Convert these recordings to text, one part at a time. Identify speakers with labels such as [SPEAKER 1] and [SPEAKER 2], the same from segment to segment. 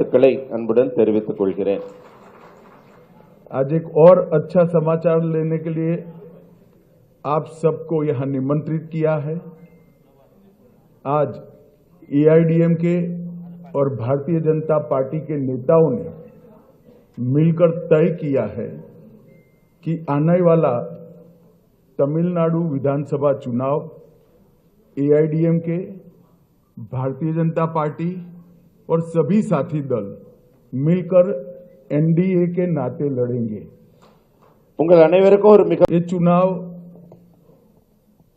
[SPEAKER 1] வாழ்த்துக்களை அன்புடன் தெரிவித்துக் கொள்கிறேன்.
[SPEAKER 2] आज एक और अच्छा समाचार लेने के लिए आप सबको यहां निमंत्रित किया है। आज एआईडीएमके और भारतीय जनता पार्टी के नेताओं ने मिलकर तय किया है कि आने वाला तमिलनाडु विधानसभा चुनाव एआईडीएमके, भारतीय जनता पार्टी और सभी साथी दल मिलकर एनडीए के नाते लड़ेंगे।
[SPEAKER 1] உங்கள் அனைவருக்கும் ஒரு மிக
[SPEAKER 2] ये चुनाव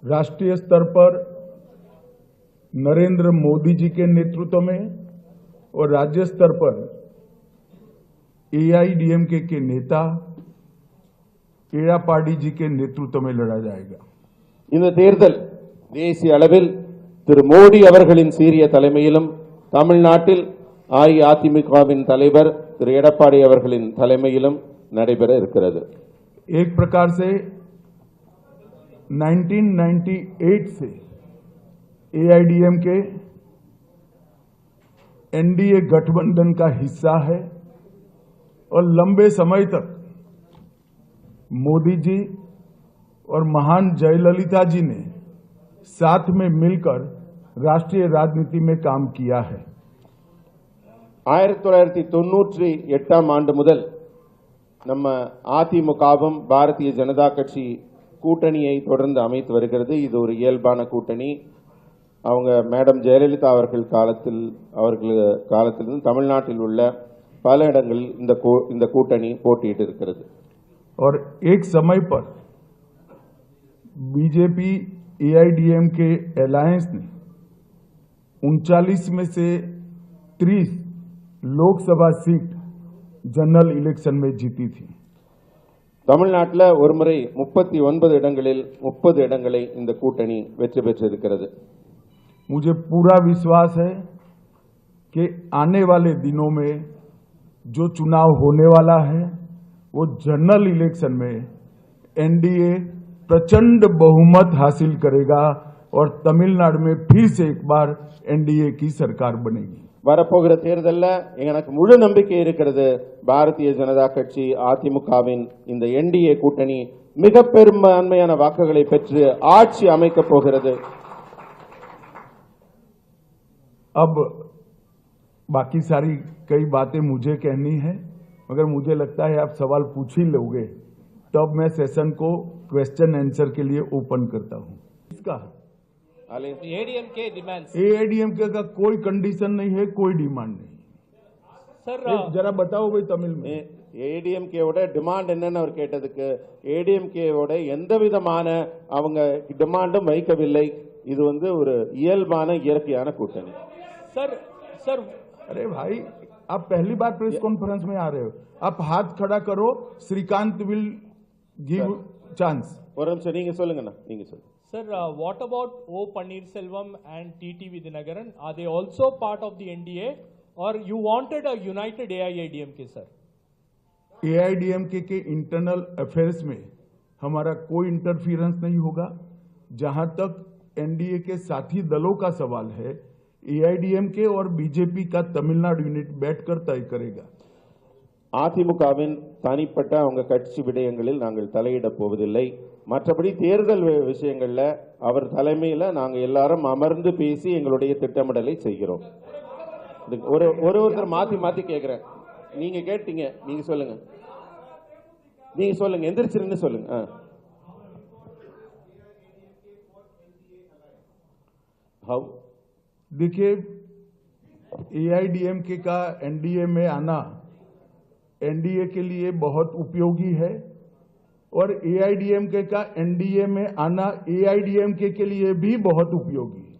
[SPEAKER 2] राष्ट्रीय स्तर पर नरेंद्र मोदी जी के नेतृत्व में और राज्य स्तर पर एआईडीएमके के नेता एड़ापाडी जी के नेतृत्व में लड़ा जाएगा।
[SPEAKER 1] இந்த தேர்தல் தேசிய அளவில் திரு மோடி அவர்களின் சீரிய தலைமையிலும் தமிழ்நாட்டில் அஇஅதிமுகவின் தலைவர் திரு எடப்பாடி அவர்களின் தலைமையிலும் நடைபெற இருக்கிறது.
[SPEAKER 2] एक प्रकार से 1998 से एआईडीएमके एनडीए गठबंधन का हिस्सा है और लंबे समय तक मोदी जी और महान जयललिता जी ने साथ में मिलकर राष्ट्रीय राजनीति में काम किया है।
[SPEAKER 1] 1998 ஆண்டு முதல் நம்ம அதிமுகவும் பாரதிய ஜனதா கட்சி கூட்டணியை தொடர்ந்து அமைத்து வருகிறது. இது ஒரு இயல்பான கூட்டணி. அவங்க மேடம் ஜெயலலிதா அவர்கள் காலத்திலிருந்து தமிழ்நாட்டில் உள்ள பல இடங்களில் இந்த கூட்டணி போட்டியிட்டு இருக்கிறது.
[SPEAKER 2] और एक समय पर बीजेपी एआईडीएमके अलायंस ने 39 में से 30 लोकसभा सीट जनरल इलेक्शन में जीती थी।
[SPEAKER 1] தமிழ்நாட்டில் ஒருமுறை 39 இடங்களில் 30 இடங்களை இந்த கூட்டணி வெற்றி பெற்றிருக்கிறது.
[SPEAKER 2] मुझे पूरा विश्वास है कि आने वाले दिनों में जो चुनाव होने वाला है वो जनरल इलेक्शन में एनडीए प्रचंड बहुमत हासिल करेगा और तमिलनाडु में फिर से एक बार एनडीए की सरकार बनेगी।
[SPEAKER 1] வரப்போகிற தேர்தலில் எனக்கு முழு நம்பிக்கை இருக்கிறது. பாரதிய ஜனதா கட்சி அதிமுகவின் இந்த என்டிஏ கூட்டணி மிக பெரும்பான்மையான வாக்குகளை பெற்று ஆட்சி அமைக்கப் போகிறது.
[SPEAKER 2] अब बाकी सारी कई बातें मुझे कहनी है, मगर मुझे लगता है आप सवाल पूछ ही लोगे, तब मैं सेशन को क्वेश्चन आंसर के लिए ओपन करता हूं। इसका एआईडीएमके का कोई कंडीशन नहीं है, कोई डिमांड नहीं
[SPEAKER 3] सर।
[SPEAKER 2] जरा बताओ भाई तमिल में
[SPEAKER 1] ஏடிஎம்கேவோட டிமாண்ட் என்னன்னு அவர் கேட்டதுக்கு ஏடிஎம்கேவோட எந்த விதமான அவங்க டிமாண்டும் வைக்கவில்லை. இது ஒரு இயல்பான இயற்கையான கூட்டணி.
[SPEAKER 3] सर
[SPEAKER 2] अरे भाई आप पहली बार प्रेस कॉन्फ्रेंस में आ रहे हो, आप हाथ खड़ा करो, श्रीकांत विल गिव चांस।
[SPEAKER 1] ஒரு நிமிஷம் நீங்க சொல்லுங்கண்ணா, நீங்க சொல்லுங்க.
[SPEAKER 3] Sir, what about O Pannirselvam and TT Vidyanagaran? Are they also part of the NDA or you wanted a united AIADMK, sir?
[SPEAKER 2] AIADMK के इंटरनल अफेयर्स में हमारा कोई इंटरफियरेंस नहीं होगा। जहां तक एनडीए के साथी दलों का सवाल है, एआईडीएमके और बीजेपी का तमिलनाडु यूनिट बैठकर तय करेगा।
[SPEAKER 1] அதிமுகவின் தனிப்பட்ட அவங்க கட்சி விடயங்களில் நாங்கள் தலையிட போவதில்லை. மற்றபடி தேர்தல் விஷயங்கள்ல அவர் தலைமையில் நாங்கள் எல்லாரும் அமர்ந்து பேசி எங்களுடைய திட்டமிடலை செய்கிறோம். ஒருத்தர் மாத்தி மாத்தி கேட்கிறேன். நீங்க கேட்டீங்க, நீங்க சொல்லுங்க, எந்திரிச்சிருந்து சொல்லுங்க. हाउ
[SPEAKER 2] देखिए, एआईडीएमके का एनडीए में आना एनडीए के लिए बहुत उपयोगी है और एआईडीएमके का एनडीए में आना एआईडीएमके के लिए भी बहुत उपयोगी है।